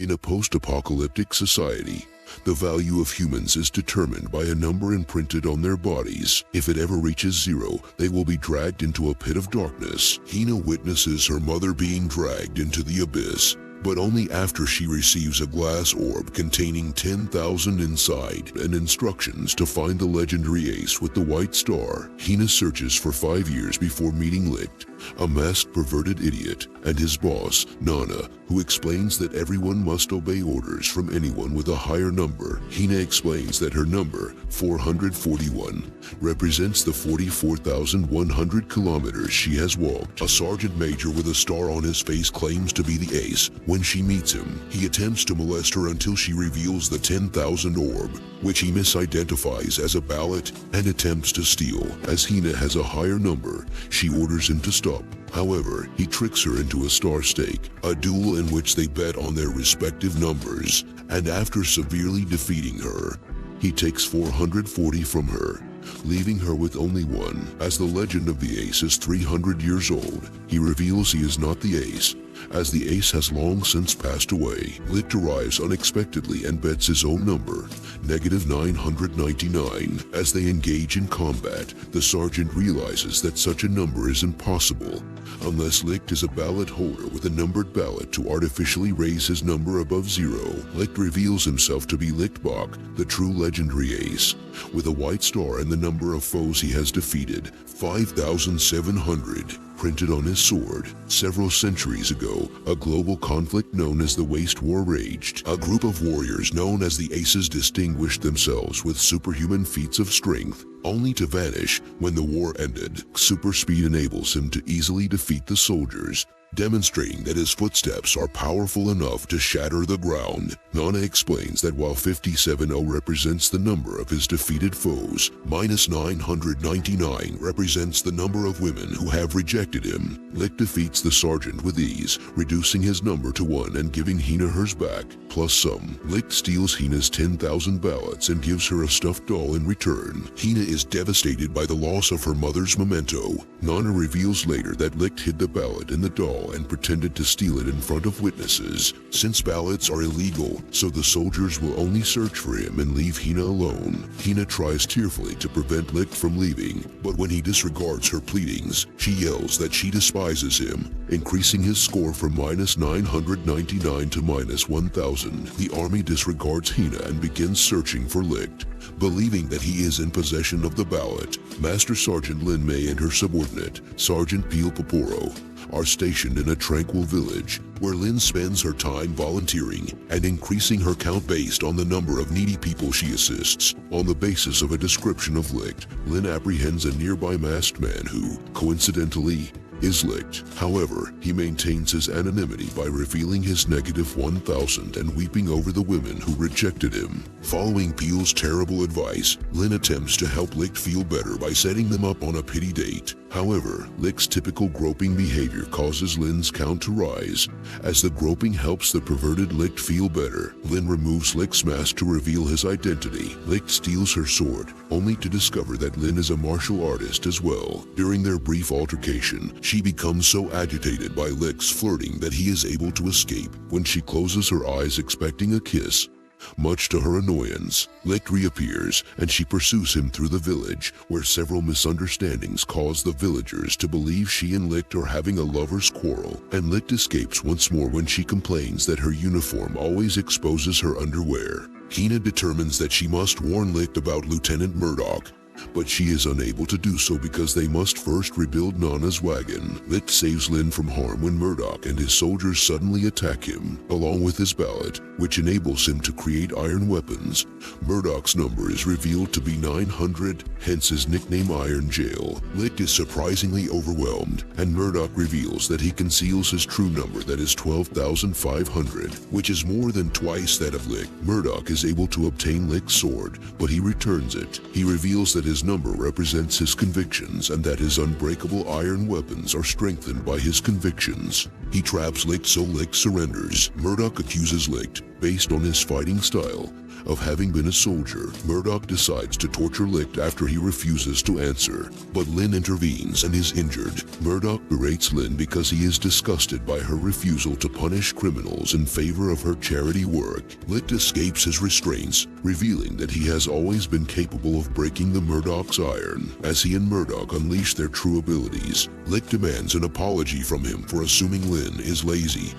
In a post-apocalyptic society, the value of humans is determined by a number imprinted on their bodies. If it ever reaches 0, they will be dragged into a pit of darkness. Hina witnesses her mother being dragged into the abyss, but only after she receives a glass orb containing 10,000 inside and instructions to find the legendary ace with the white star. Hina searches for 5 years before meeting Licht, a masked perverted idiot, and his boss, Nana, who explains that everyone must obey orders from anyone with a higher number. Hina explains that her number, 441, represents the 44,100 kilometers she has walked. A sergeant major with a star on his face claims to be the ace. When she meets him, he attempts to molest her until she reveals the 10,000 orb, which he misidentifies as a ballot and attempts to steal. As Hina has a higher number, she orders him to stop. However, he tricks her into a star stake, a duel in which they bet on their respective numbers, and after severely defeating her, he takes 440 from her, leaving her with only 1. As the legend of the ace is 300 years old, he reveals he is not the ace, as the ace has long since passed away. Licht arrives unexpectedly and bets his own number, -999. As they engage in combat, the sergeant realizes that such a number is impossible, unless Licht is a ballot holder with a numbered ballot to artificially raise his number above 0. Licht reveals himself to be Licht Bach, the true legendary ace, with a white star and the number of foes he has defeated, 5,700. Printed on his sword. Several centuries ago, a global conflict known as the Waste War raged. A group of warriors known as the Aces distinguished themselves with superhuman feats of strength, only to vanish when the war ended. Super speed enables him to easily defeat the soldiers, demonstrating that his footsteps are powerful enough to shatter the ground. Nana explains that while 570 represents the number of his defeated foes, -999 represents the number of women who have rejected him. Licht defeats the sergeant with ease, reducing his number to 1 and giving Hina hers back, plus some. Licht steals Hina's 10,000 ballots and gives her a stuffed doll in return. Hina is devastated by the loss of her mother's memento. Nana reveals later that Licht hid the ballot in the doll and pretended to steal it in front of witnesses. Since ballots are illegal, so the soldiers will only search for him and leave Hina alone. Hina tries tearfully to prevent Licht from leaving, but when he disregards her pleadings, she yells that she despises him, increasing his score from -999 to -1,000. The army disregards Hina and begins searching for Licht, believing that he is in possession of the ballot. Master Sergeant Lin Mei and her subordinate, Sergeant Peel Poporo, are stationed in a tranquil village, where Lin spends her time volunteering and increasing her count based on the number of needy people she assists. On the basis of a description of Licht, Lin apprehends a nearby masked man who, coincidentally, is Licht. However, he maintains his anonymity by revealing his -1,000 and weeping over the women who rejected him. Following Peel's terrible advice, Lin attempts to help Licht feel better by setting them up on a pity date. However, Licht's typical groping behavior causes Lin's count to rise. As the groping helps the perverted Licht feel better, Lin removes Licht's mask to reveal his identity. Licht steals her sword, only to discover that Lin is a martial artist as well. During their brief altercation, she becomes so agitated by Licht's flirting that he is able to escape. When she closes her eyes expecting a kiss, much to her annoyance, Licht reappears and she pursues him through the village, where several misunderstandings cause the villagers to believe she and Licht are having a lover's quarrel, and Licht escapes once more when she complains that her uniform always exposes her underwear. Hina determines that she must warn Licht about Lieutenant Murdoch, but she is unable to do so because they must first rebuild Nana's wagon. Licht saves Lin from harm when Murdoch and his soldiers suddenly attack him, along with his ballot, which enables him to create iron weapons. Murdoch's number is revealed to be 900, hence his nickname Iron Jail. Licht is surprisingly overwhelmed, and Murdoch reveals that he conceals his true number, that is 12,500, which is more than twice that of Licht. Murdoch is able to obtain Licht's sword, but he returns it. He reveals that his number represents his convictions and that his unbreakable iron weapons are strengthened by his convictions. He traps Licht so Licht surrenders. Murdoch accuses Licht, based on his fighting style, of having been a soldier, Murdoch decides to torture Licht after he refuses to answer. But Lynn intervenes and is injured. Murdoch berates Lynn because he is disgusted by her refusal to punish criminals in favor of her charity work. Licht escapes his restraints, revealing that he has always been capable of breaking the Murdoch's iron. As he and Murdoch unleash their true abilities, Licht demands an apology from him for assuming Lynn is lazy.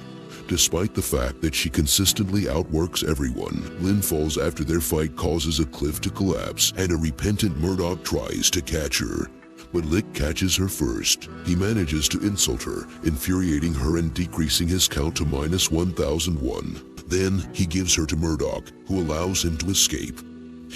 Despite the fact that she consistently outworks everyone, Lynn falls after their fight causes a cliff to collapse, and a repentant Murdoch tries to catch her. But Licht catches her first. He manages to insult her, infuriating her and decreasing his count to -1001. Then he gives her to Murdoch, who allows him to escape.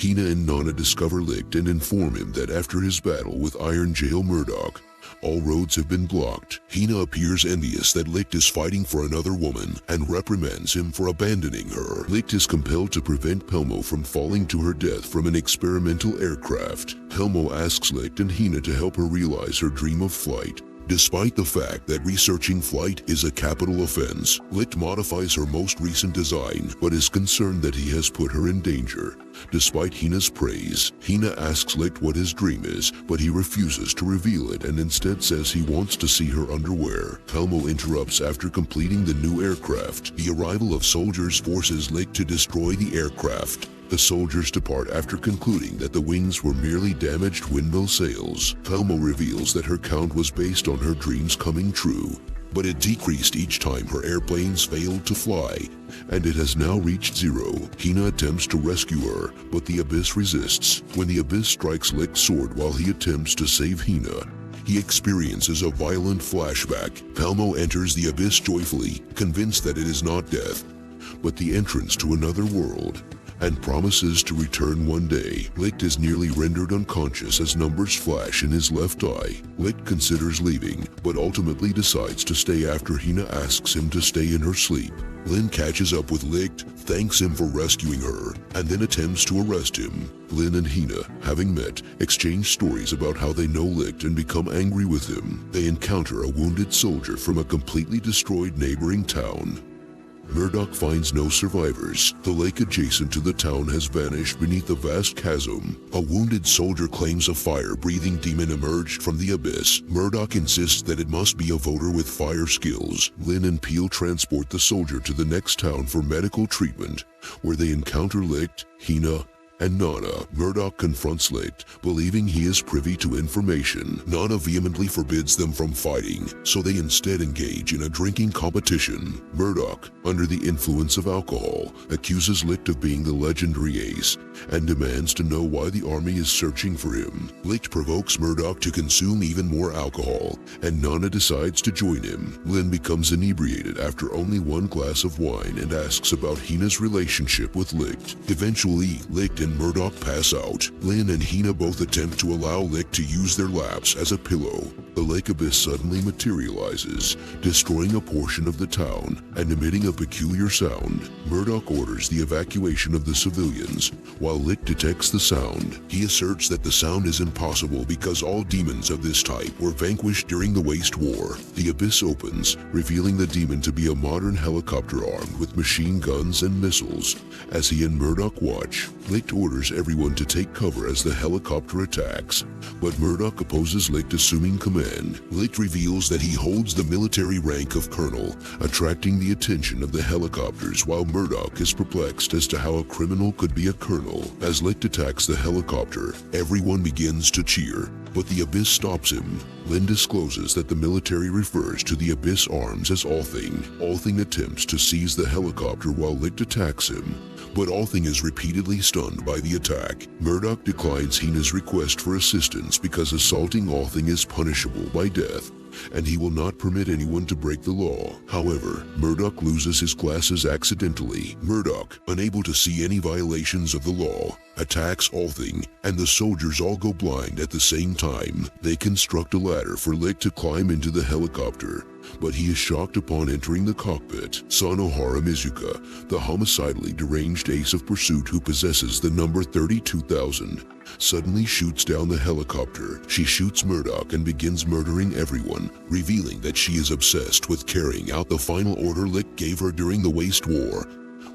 Hina and Nana discover Licht and inform him that after his battle with Iron Jail Murdoch, all roads have been blocked. Hina appears envious that Licht is fighting for another woman and reprimands him for abandoning her. Licht is compelled to prevent Pelmo from falling to her death from an experimental aircraft. Pelmo asks Licht and Hina to help her realize her dream of flight. Despite the fact that researching flight is a capital offense, Licht modifies her most recent design, but is concerned that he has put her in danger. Despite Hina's praise, Hina asks Licht what his dream is, but he refuses to reveal it and instead says he wants to see her underwear. Pelmo interrupts after completing the new aircraft. The arrival of soldiers forces Licht to destroy the aircraft. The soldiers depart after concluding that the wings were merely damaged windmill sails. Pelmo reveals that her count was based on her dreams coming true, but it decreased each time her airplanes failed to fly, and it has now reached 0. Hina attempts to rescue her, but the Abyss resists. When the Abyss strikes Licht's sword while he attempts to save Hina, he experiences a violent flashback. Pelmo enters the Abyss joyfully, convinced that it is not death, but the entrance to another world, and promises to return one day. Licht is nearly rendered unconscious as numbers flash in his left eye. Licht considers leaving, but ultimately decides to stay after Hina asks him to stay in her sleep. Lynn catches up with Licht, thanks him for rescuing her, and then attempts to arrest him. Lynn and Hina, having met, exchange stories about how they know Licht and become angry with him. They encounter a wounded soldier from a completely destroyed neighboring town. Murdoch finds no survivors. The lake adjacent to the town has vanished beneath a vast chasm. A wounded soldier claims a fire-breathing demon emerged from the abyss. Murdoch insists that it must be a voter with fire skills. Lynn and Peel transport the soldier to the next town for medical treatment, where they encounter Licht, Hina, and Nana. Murdoch confronts Licht, believing he is privy to information. Nana vehemently forbids them from fighting, so they instead engage in a drinking competition. Murdoch, under the influence of alcohol, accuses Licht of being the legendary ace, and demands to know why the army is searching for him. Licht provokes Murdoch to consume even more alcohol, and Nana decides to join him. Lynn becomes inebriated after only one glass of wine and asks about Hina's relationship with Licht. Eventually, Licht and Murdoch pass out. Lynn and Hina both attempt to allow Licht to use their laps as a pillow. The lake abyss suddenly materializes, destroying a portion of the town and emitting a peculiar sound. Murdoch orders the evacuation of the civilians, while Licht detects the sound. He asserts that the sound is impossible because all demons of this type were vanquished during the Waste War. The abyss opens, revealing the demon to be a modern helicopter armed with machine guns and missiles. As he and Murdoch watch, Licht orders everyone to take cover as the helicopter attacks, but Murdoch opposes Licht assuming command. Licht reveals that he holds the military rank of colonel, attracting the attention of the helicopters, while Murdoch is perplexed as to how a criminal could be a colonel. As Licht attacks the helicopter, everyone begins to cheer, but the abyss stops him. Lynn discloses that the military refers to the abyss arms as Althing. Althing attempts to seize the helicopter while Licht attacks him, but Althing is repeatedly stunned by the attack. Murdoch declines Hina's request for assistance because assaulting Althing is punishable by death, and he will not permit anyone to break the law. However, Murdoch loses his glasses accidentally. Murdoch, unable to see any violations of the law, attacks Althing, and the soldiers all go blind at the same time. They construct a ladder for Licht to climb into the helicopter, but he is shocked upon entering the cockpit. Sanohara Mizuka, the homicidally deranged ace of pursuit who possesses the number 32,000, suddenly shoots down the helicopter. She shoots Murdoch and begins murdering everyone, revealing that she is obsessed with carrying out the final order Licht gave her during the Waste War.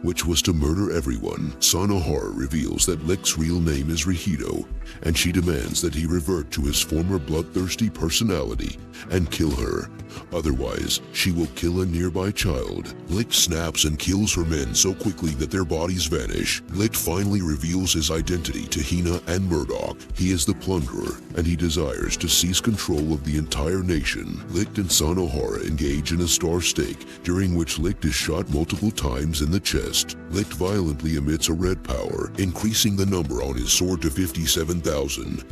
which was to murder everyone. Sanohara reveals that Licht's real name is Rihido, and she demands that he revert to his former bloodthirsty personality and kill her. Otherwise, she will kill a nearby child. Licht snaps and kills her men so quickly that their bodies vanish. Licht finally reveals his identity to Hina and Murdoch. He is the plunderer, and he desires to seize control of the entire nation. Licht and Sanohara engage in a star stake, during which Licht is shot multiple times in the chest. Licht violently emits a red power, increasing the number on his sword to 57,000.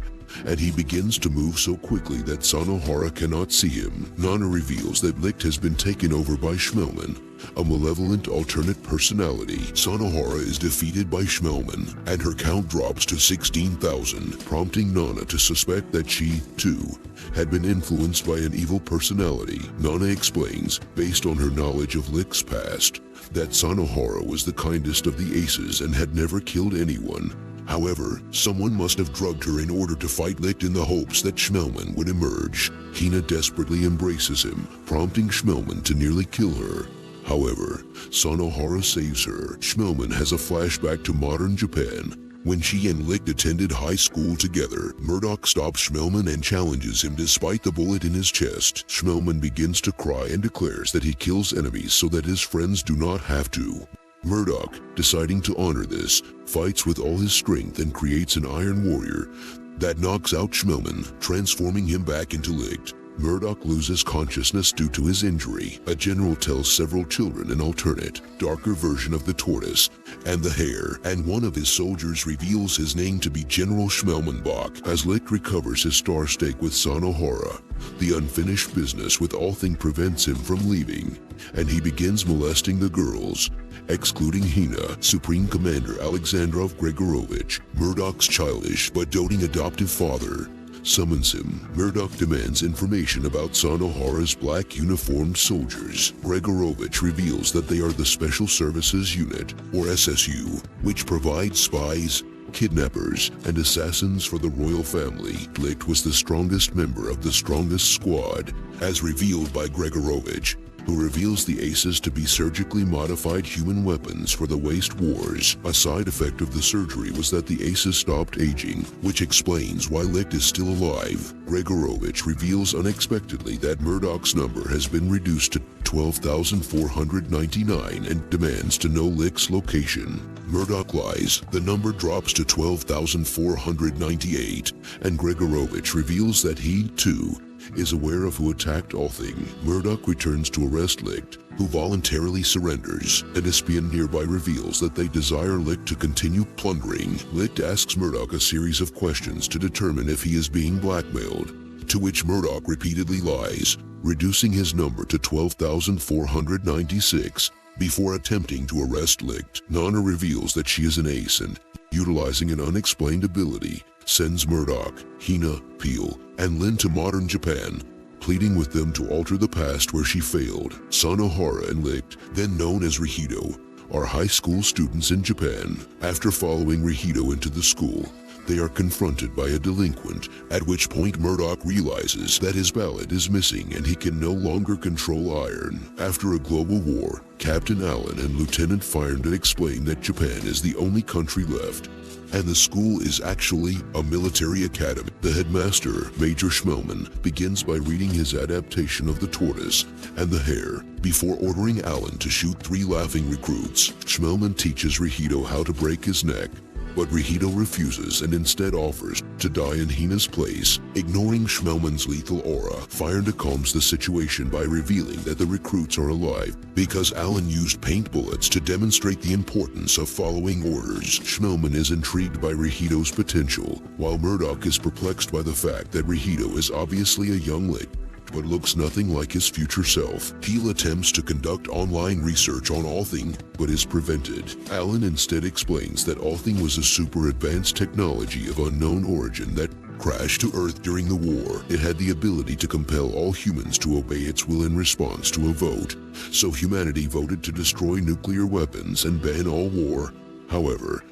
And he begins to move so quickly that Sanohara cannot see him. Nana reveals that Licht has been taken over by Schmelman, a malevolent alternate personality. Sanohara is defeated by Schmelman, and her count drops to 16,000, prompting Nana to suspect that she, too, had been influenced by an evil personality. Nana explains, based on her knowledge of Licht's past, that Sanohara was the kindest of the aces and had never killed anyone. However, someone must have drugged her in order to fight Licht in the hopes that Schmelman would emerge. Hina desperately embraces him, prompting Schmelman to nearly kill her. However, Sanohara saves her. Schmelman has a flashback to modern Japan, when she and Licht attended high school together. Murdoch stops Schmelman and challenges him despite the bullet in his chest. Schmelman begins to cry and declares that he kills enemies so that his friends do not have to. Murdoch, deciding to honor this, fights with all his strength and creates an Iron Warrior that knocks out Schmelman, transforming him back into Licht. Murdoch loses consciousness due to his injury. A general tells several children an alternate, darker version of the tortoise and the hare, and one of his soldiers reveals his name to be General Schmelman Bach. As Licht recovers his star stake with Sanohara, the unfinished business with Althing prevents him from leaving, and he begins molesting the girls, excluding Hina. Supreme Commander Alexandrov Gregorovich, Murdoch's childish but doting adoptive father, summons him. Murdoch demands information about Sanohara's black uniformed soldiers. Gregorovich reveals that they are the Special Services Unit, or SSU, which provides spies, kidnappers, and assassins for the royal family. Licht was the strongest member of the strongest squad, as revealed by Gregorovich, who reveals the aces to be surgically modified human weapons for the waste wars. A side effect of the surgery was that the aces stopped aging, which explains why Licht is still alive. Gregorovich reveals unexpectedly that Murdoch's number has been reduced to 12,499 and demands to know Licht's location. Murdoch lies. The number drops to 12,498, and Gregorovich reveals that he, too, is aware of who attacked Althing. Murdoch returns to arrest Licht, who voluntarily surrenders. An espion nearby reveals that they desire Licht to continue plundering. Licht asks Murdoch a series of questions to determine if he is being blackmailed, to which Murdoch repeatedly lies, reducing his number to 12,496 before attempting to arrest Licht. Nana reveals that she is an ace and, utilizing an unexplained ability, sends Murdoch, Hina, Peel, and Lin to modern Japan, pleading with them to alter the past where she failed. Sanohara and Licht, then known as Rihido, are high school students in Japan. After following Rihido into the school, they are confronted by a delinquent, at which point Murdoch realizes that his ballot is missing and he can no longer control iron. After a global war, Captain Allen and Lieutenant Farndon explain that Japan is the only country left, and the school is actually a military academy. The headmaster, Major Schmelman, begins by reading his adaptation of The Tortoise and the Hare, before ordering Allen to shoot 3 laughing recruits. Schmelman teaches Rihido how to break his neck, but Rihido refuses and instead offers to die in Hina's place. Ignoring Schmelman's lethal aura, Farndon calms the situation by revealing that the recruits are alive because Allen used paint bullets to demonstrate the importance of following orders. Schmelman is intrigued by Rihido's potential, while Murdoch is perplexed by the fact that Rihido is obviously a young Licht, but looks nothing like his future self. Peel attempts to conduct online research on Althing, but is prevented. Allen instead explains that Althing was a super advanced technology of unknown origin that crashed to Earth during the war. It had the ability to compel all humans to obey its will in response to a vote, so humanity voted to destroy nuclear weapons and ban all war. However,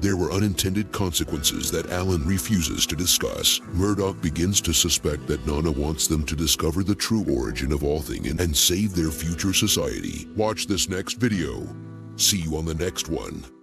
there were unintended consequences that Allen refuses to discuss. Murdoch begins to suspect that Nana wants them to discover the true origin of Althing and save their future society. Watch this next video. See you on the next one.